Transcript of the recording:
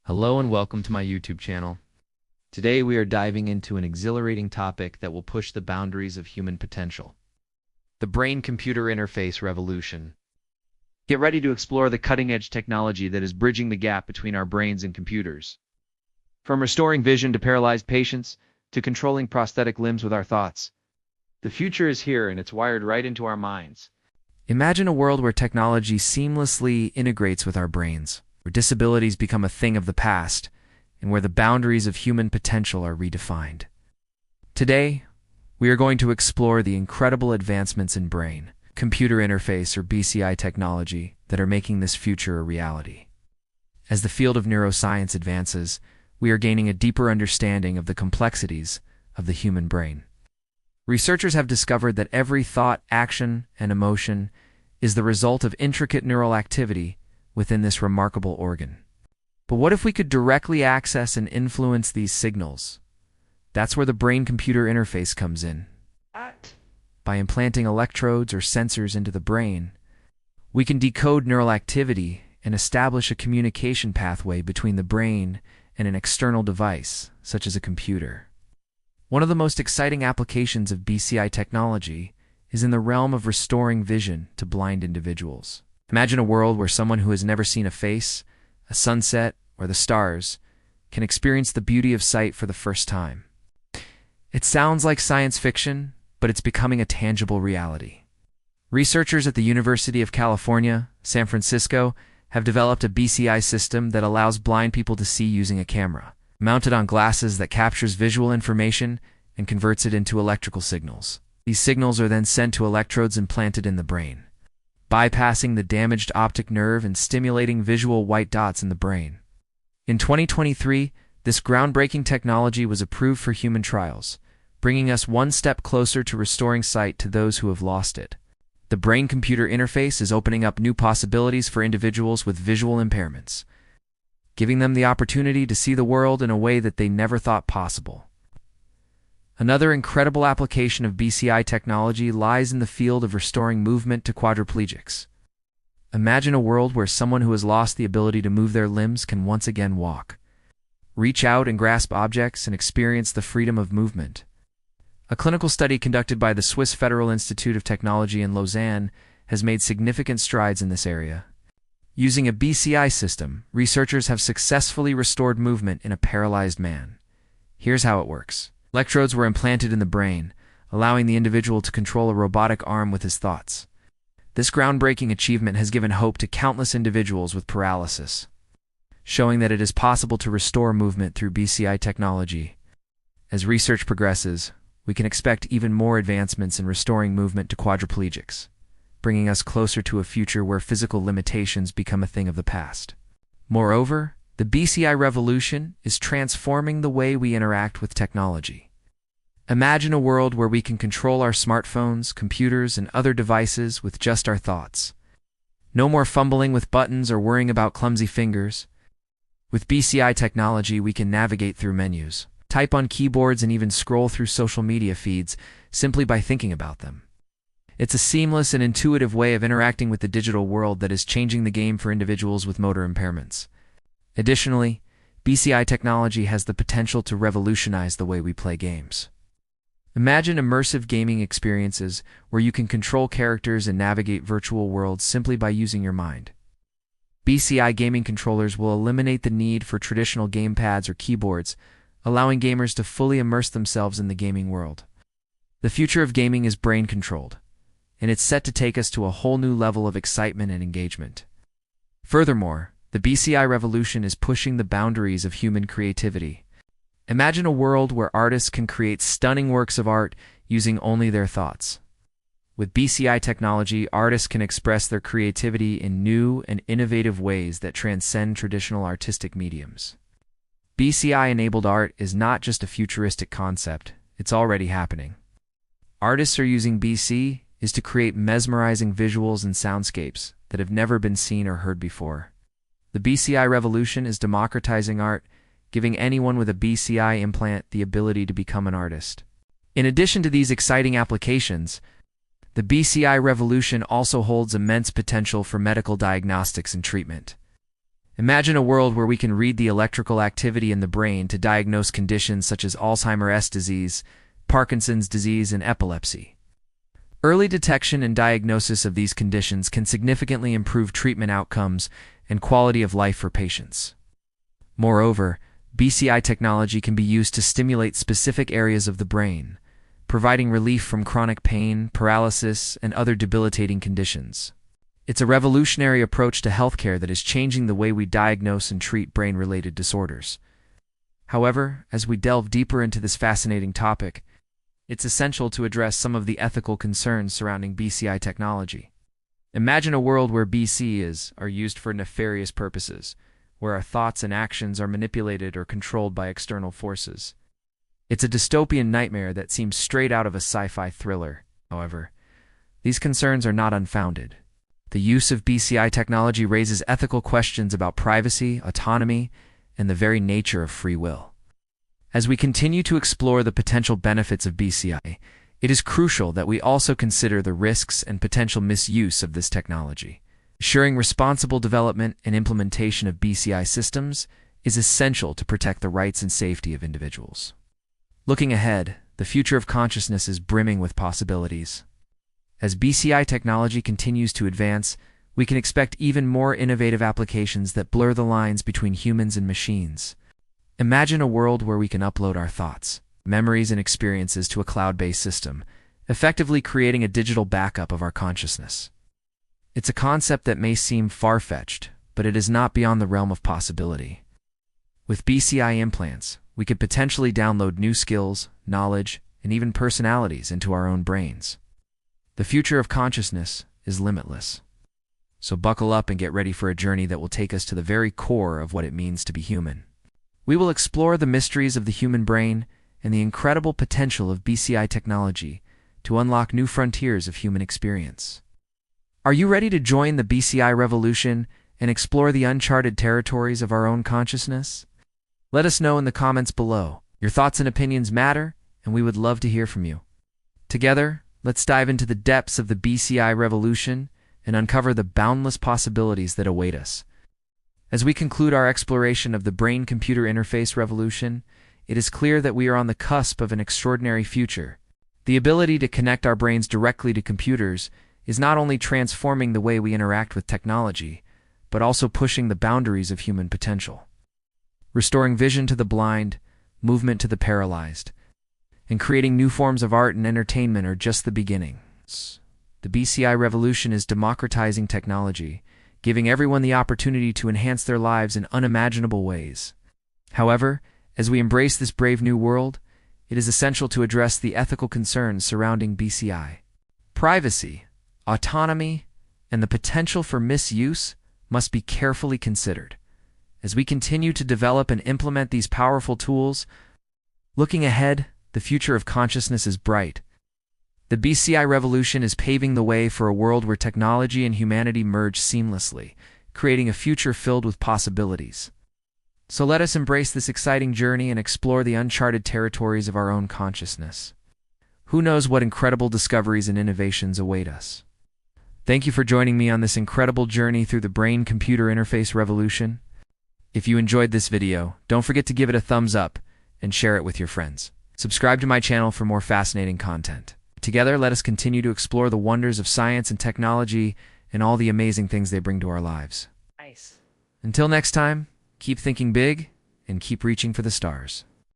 Hello and welcome to my YouTube channel. Today we are diving into an exhilarating topic that will push the boundaries of human potential. The brain-computer interface revolution. Get ready to explore the cutting-edge technology that is bridging the gap between our brains and computers. From restoring vision to paralyzed patients, to controlling prosthetic limbs with our thoughts. The future is here and it's wired right into our minds. Imagine a world where technology seamlessly integrates with our brains, where disabilities become a thing of the past, and where the boundaries of human potential are redefined. Today, we are going to explore the incredible advancements in brain-computer interface or BCI technology that are making this future a reality. As the field of neuroscience advances, we are gaining a deeper understanding of the complexities of the human brain. Researchers have discovered that every thought, action, and emotion is the result of intricate neural activity within this remarkable organ. But what if we could directly access and influence these signals? That's where the brain-computer interface comes in. By implanting electrodes or sensors into the brain, we can decode neural activity and establish a communication pathway between the brain and an external device, such as a computer. One of the most exciting applications of BCI technology is in the realm of restoring vision to blind individuals. Imagine a world where someone who has never seen a face, a sunset, or the stars can experience the beauty of sight for the first time. It sounds like science fiction, but it's becoming a tangible reality. Researchers at the University of California, San Francisco, have developed a BCI system that allows blind people to see using a camera, mounted on glasses that captures visual information and converts it into electrical signals. These signals are then sent to electrodes implanted in the brain, bypassing the damaged optic nerve and stimulating visual white dots in the brain. In 2023, this groundbreaking technology was approved for human trials, bringing us one step closer to restoring sight to those who have lost it. The brain-computer interface is opening up new possibilities for individuals with visual impairments, giving them the opportunity to see the world in a way that they never thought possible. Another incredible application of BCI technology lies in the field of restoring movement to quadriplegics. Imagine a world where someone who has lost the ability to move their limbs can once again walk, reach out and grasp objects, and experience the freedom of movement. A clinical study conducted by the Swiss Federal Institute of Technology in Lausanne has made significant strides in this area. Using a BCI system, researchers have successfully restored movement in a paralyzed man. Here's how it works. Electrodes were implanted in the brain, allowing the individual to control a robotic arm with his thoughts. This groundbreaking achievement has given hope to countless individuals with paralysis, showing that it is possible to restore movement through BCI technology. As research progresses, we can expect even more advancements in restoring movement to quadriplegics, bringing us closer to a future where physical limitations become a thing of the past. Moreover, the BCI revolution is transforming the way we interact with technology. Imagine a world where we can control our smartphones, computers, and other devices with just our thoughts. No more fumbling with buttons or worrying about clumsy fingers. With BCI technology, we can navigate through menus, type on keyboards, and even scroll through social media feeds simply by thinking about them. It's a seamless and intuitive way of interacting with the digital world that is changing the game for individuals with motor impairments. Additionally, BCI technology has the potential to revolutionize the way we play games. Imagine immersive gaming experiences where you can control characters and navigate virtual worlds simply by using your mind. BCI gaming controllers will eliminate the need for traditional gamepads or keyboards, allowing gamers to fully immerse themselves in the gaming world. The future of gaming is brain-controlled, and it's set to take us to a whole new level of excitement and engagement. Furthermore, the BCI revolution is pushing the boundaries of human creativity. Imagine a world where artists can create stunning works of art using only their thoughts. With BCI technology, artists can express their creativity in new and innovative ways that transcend traditional artistic mediums. BCI-enabled art is not just a futuristic concept, it's already happening. Artists are using BC to create mesmerizing visuals and soundscapes that have never been seen or heard before. The BCI revolution is democratizing art, giving anyone with a BCI implant the ability to become an artist. In addition to these exciting applications, the BCI revolution also holds immense potential for medical diagnostics and treatment. Imagine a world where we can read the electrical activity in the brain to diagnose conditions such as Alzheimer's disease, Parkinson's disease, and epilepsy. Early detection and diagnosis of these conditions can significantly improve treatment outcomes and quality of life for patients. Moreover, BCI technology can be used to stimulate specific areas of the brain, providing relief from chronic pain, paralysis, and other debilitating conditions. It's a revolutionary approach to healthcare that is changing the way we diagnose and treat brain-related disorders. However, as we delve deeper into this fascinating topic, it's essential to address some of the ethical concerns surrounding BCI technology. Imagine a world where BCIs are used for nefarious purposes, where our thoughts and actions are manipulated or controlled by external forces. It's a dystopian nightmare that seems straight out of a sci-fi thriller. However, these concerns are not unfounded. The use of BCI technology raises ethical questions about privacy, autonomy, and the very nature of free will. As we continue to explore the potential benefits of BCI, it is crucial that we also consider the risks and potential misuse of this technology. Ensuring responsible development and implementation of BCI systems is essential to protect the rights and safety of individuals. Looking ahead, the future of consciousness is brimming with possibilities. As BCI technology continues to advance, we can expect even more innovative applications that blur the lines between humans and machines. Imagine a world where we can upload our thoughts, memories, and experiences to a cloud-based system, effectively creating a digital backup of our consciousness. It's a concept that may seem far-fetched, but it is not beyond the realm of possibility. With BCI implants, we could potentially download new skills, knowledge, and even personalities into our own brains. The future of consciousness is limitless. So buckle up and get ready for a journey that will take us to the very core of what it means to be human. We will explore the mysteries of the human brain and the incredible potential of BCI technology to unlock new frontiers of human experience. Are you ready to join the BCI revolution and explore the uncharted territories of our own consciousness? Let us know in the comments below. Your thoughts and opinions matter, and we would love to hear from you. Together, let's dive into the depths of the BCI revolution and uncover the boundless possibilities that await us. As we conclude our exploration of the brain-computer interface revolution, it is clear that we are on the cusp of an extraordinary future. The ability to connect our brains directly to computers is not only transforming the way we interact with technology, but also pushing the boundaries of human potential. Restoring vision to the blind, movement to the paralyzed, and creating new forms of art and entertainment are just the beginnings. The BCI revolution is democratizing technology, giving everyone the opportunity to enhance their lives in unimaginable ways. However, as we embrace this brave new world, it is essential to address the ethical concerns surrounding BCI. Privacy, autonomy, and the potential for misuse must be carefully considered. As we continue to develop and implement these powerful tools, looking ahead, the future of consciousness is bright. The BCI revolution is paving the way for a world where technology and humanity merge seamlessly, creating a future filled with possibilities. So let us embrace this exciting journey and explore the uncharted territories of our own consciousness. Who knows what incredible discoveries and innovations await us? Thank you for joining me on this incredible journey through the brain-computer interface revolution. If you enjoyed this video, don't forget to give it a thumbs up and share it with your friends. Subscribe to my channel for more fascinating content. Together, let us continue to explore the wonders of science and technology and all the amazing things they bring to our lives. Nice. Until next time, keep thinking big and keep reaching for the stars.